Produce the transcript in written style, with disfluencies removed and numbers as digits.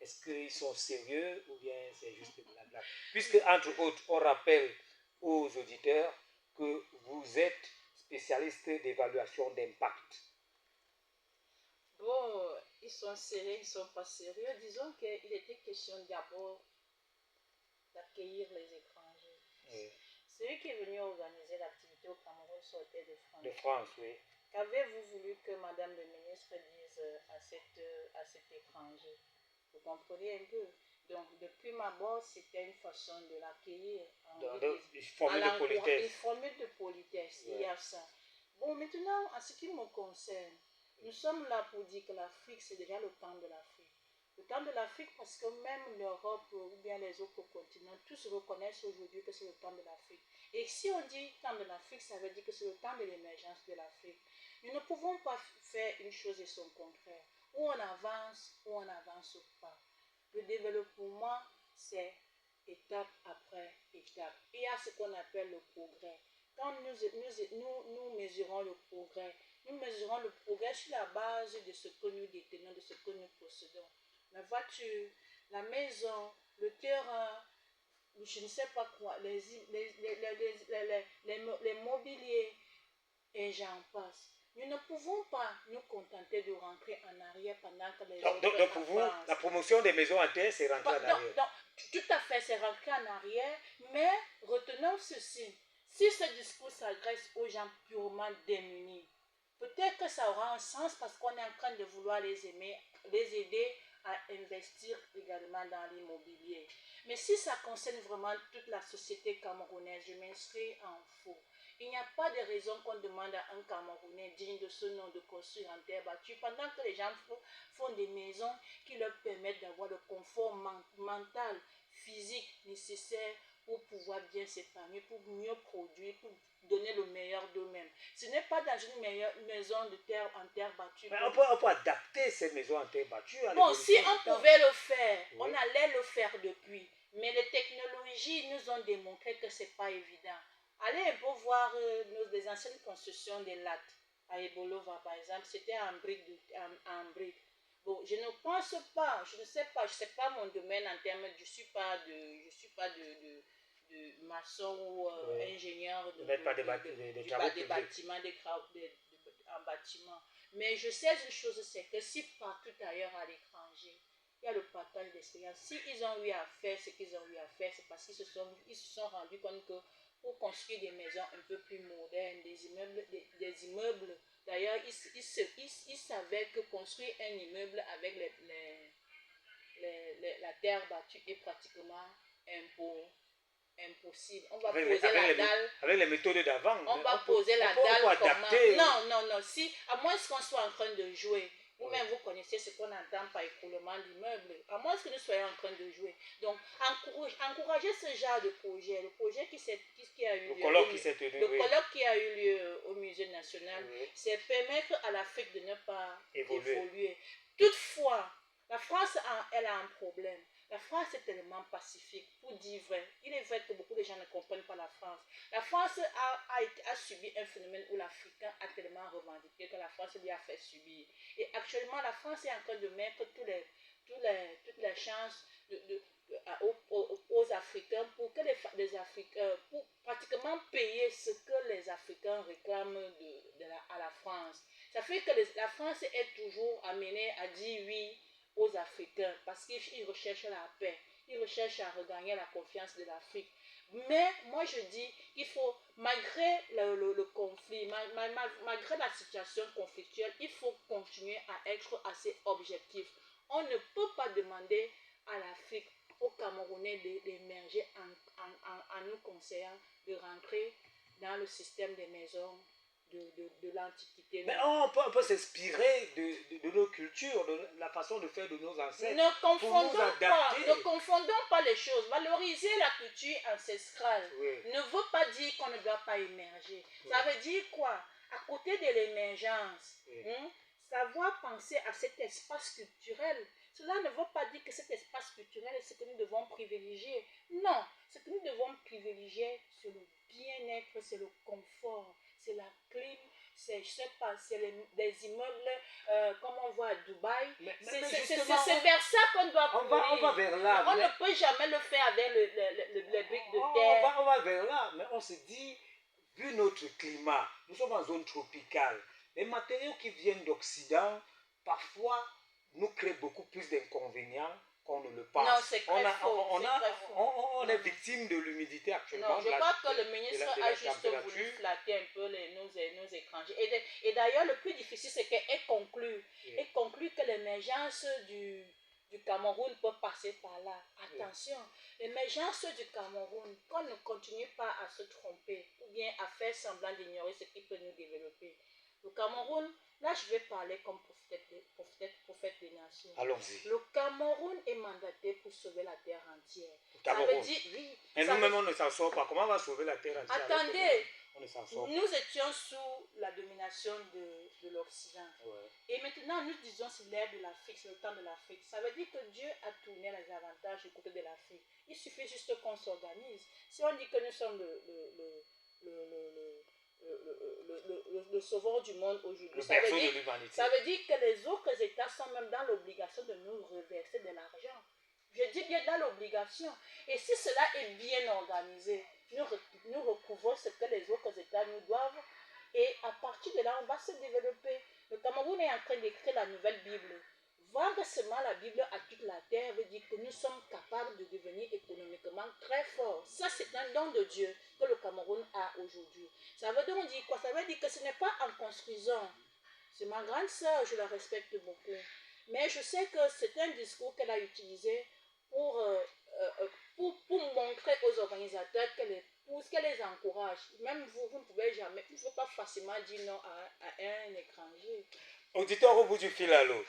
est-ce qu'ils sont sérieux ou bien c'est juste de la blague? Puisque, entre autres, on rappelle aux auditeurs que vous êtes spécialiste d'évaluation d'impact. Bon, ils sont sérieux, ils ne sont pas sérieux. Disons qu'il était question d'abord d'accueillir les étrangers. Oui. Celui qui est venu organiser l'activité au Cameroun sortait de France. De France, oui. Qu'avez-vous voulu que Madame le ministre dise à cet étranger? Vous comprenez un peu? Donc, depuis ma bord, c'était une façon de l'accueillir. Une formule de politesse. Une formule de politesse, Ouais. il y a ça. Bon, maintenant, en ce qui me concerne, nous sommes là pour dire que l'Afrique, c'est déjà le temps de l'Afrique. Le temps de l'Afrique, parce que même l'Europe ou bien les autres continents, tous reconnaissent aujourd'hui que c'est le temps de l'Afrique. Et si on dit temps de l'Afrique, ça veut dire que c'est le temps de l'émergence de l'Afrique. Nous ne pouvons pas faire une chose et son contraire. Ou on avance, ou on n'avance pas. Le développement, c'est étape après étape. Il y a ce qu'on appelle le progrès. Quand nous mesurons le progrès, nous mesurons le progrès sur la base de ce que nous détenons, de ce que nous possédons. La voiture, la maison, le terrain, je ne sais pas quoi, les mobiliers, et j'en passe. Nous ne pouvons pas nous contenter de rentrer en arrière pendant que les autres Donc pour vous, la promotion des maisons en terre, c'est rentrer en arrière. Donc, tout à fait, c'est rentrer en arrière, mais retenons ceci. Si ce discours s'adresse aux gens purement démunis, peut-être que ça aura un sens parce qu'on est en train de vouloir les aider à investir également dans l'immobilier. Mais si ça concerne vraiment toute la société camerounaise, je m'inscris en faux. Il n'y a pas de raison qu'on demande à un Camerounais digne de ce nom de construire en terre battue pendant que les gens font des maisons qui leur permettent d'avoir le confort mental, physique nécessaire pour pouvoir bien s'épargner, pour mieux produire, pour donner le meilleur d'eux-mêmes. Ce n'est pas dans une maison de terre en terre battue. Mais on peut adapter ces maisons en terre battue à bon, si on pouvait le faire, oui, on allait le faire depuis. Mais les technologies nous ont démontré que ce n'est pas évident. Allez un peu voir les anciennes constructions des lattes. À Ebolova, par exemple, c'était en briques. Bon, je ne pense pas, je ne sais pas, je ne sais pas mon domaine en termes, je suis pas de maçon ou oui, ingénieur des bâtiments, en bâtiment. Mais je sais une chose, c'est que si partout ailleurs à l'étranger, il y a le partage d'expérience. S'ils ont eu à faire ce qu'ils ont eu à faire, c'est parce qu'ils se sont rendus compte que pour construire des maisons un peu plus modernes, des immeubles. D'ailleurs, ils savaient que construire un immeuble avec la terre battue est pratiquement impossible. On va poser la dalle. Avec les méthodes d'avant. On va poser la dalle comment? Non. Si, à moins qu'on soit en train de jouer. Vous-même, vous connaissez ce qu'on entend par écroulement d'immeubles. À moins que nous soyons en train de jouer. Donc, encourager ce genre de projet. Le projet qui a eu lieu. Le colloque qui a eu lieu au Musée national, oui, c'est permettre à l'Afrique de ne pas évoluer. Toutefois, la France, elle a un problème. La France est tellement pacifique, pour dire vrai. Il est vrai que beaucoup de gens ne comprennent pas la France. La France a subi un phénomène où l'Africain a tellement revendiqué que la France lui a fait subir. Et actuellement, la France est en train de mettre toutes les chances aux Africains pour que les Africains, pour pratiquement payer ce que les Africains réclament à la France. Ça fait que la France est toujours amenée à dire oui aux Africains parce qu'ils recherchent la paix, ils recherchent à regagner la confiance de l'Afrique. Mais moi je dis qu'il faut, malgré le conflit, malgré la situation conflictuelle, il faut continuer à être assez objectif. On ne peut pas demander à l'Afrique, aux Camerounais d'émerger en nous conseillant de rentrer dans le système des maisons de l'Antiquité. Mais on peut s'inspirer de nos cultures, de la façon de faire de nos ancêtres. Ne confondons pas les choses. Valoriser la culture ancestrale, oui, ne veut pas dire qu'on ne doit pas émerger. Oui. Ça veut dire quoi? À côté de l'émergence, oui, savoir penser à cet espace culturel. Cela ne veut pas dire que cet espace culturel est ce que nous devons privilégier. Non, ce que nous devons privilégier, c'est le bien-être, c'est le confort, c'est la clim, je sais pas, c'est des immeubles comme on voit à Dubaï. Mais C'est justement, vers ça qu'on doit on va vers là. On ne peut jamais le faire avec les briques de On terre. va vers là, mais on se dit, vu notre climat, nous sommes en zone tropicale. Les matériaux qui viennent d'Occident, parfois, nous créent beaucoup plus d'inconvénients qu'on ne le pense. Non, c'est très faux. On est victime de l'humidité actuellement. Non, je crois que le ministre a juste voulu flatter un peu nos étrangers. Et d'ailleurs, le plus difficile, c'est qu'elle conclut. Elle conclut que l'émergence du Cameroun peut passer par là. Attention, l'émergence du Cameroun, qu'on ne continue pas à se tromper ou bien à faire semblant d'ignorer ce qui peut nous développer. Le Cameroun, là je vais parler comme prophète des nations. Allons-y. Le Cameroun est mandaté pour sauver la terre entière. Ça veut dire, oui. Et nous-mêmes, on ne s'en sort pas. Comment on va sauver la terre entière? Attendez, on ne s'en sort pas. Nous étions sous la domination de l'Occident. Ouais. Et maintenant, nous disons c'est l'ère de l'Afrique, c'est le temps de l'Afrique. Ça veut dire que Dieu a tourné les avantages du côté de l'Afrique. Il suffit juste qu'on s'organise. Si on dit que nous sommes le sauveur du monde aujourd'hui, ça veut dire que les autres États sont même dans l'obligation de nous reverser de l'argent. Je dis bien dans l'obligation. Et si cela est bien organisé, nous recouvrons ce que les autres États nous doivent. Et à partir de là, on va se développer. Le Cameroun est en train d'écrire la nouvelle Bible. Vendre seulement la Bible à toute la terre veut dire que nous sommes capables de devenir économiquement très forts. Ça, c'est un don de Dieu que le Cameroun a aujourd'hui. Ça veut donc dire quoi? Ça veut dire que ce n'est pas en construisant. C'est ma grande sœur, je la respecte beaucoup. Mais je sais que c'est un discours qu'elle a utilisé pour montrer aux organisateurs qu'elle les encourage. Même vous ne pouvez jamais, il ne faut pas facilement dire non à un étranger. Auditeur au bout du fil, allô.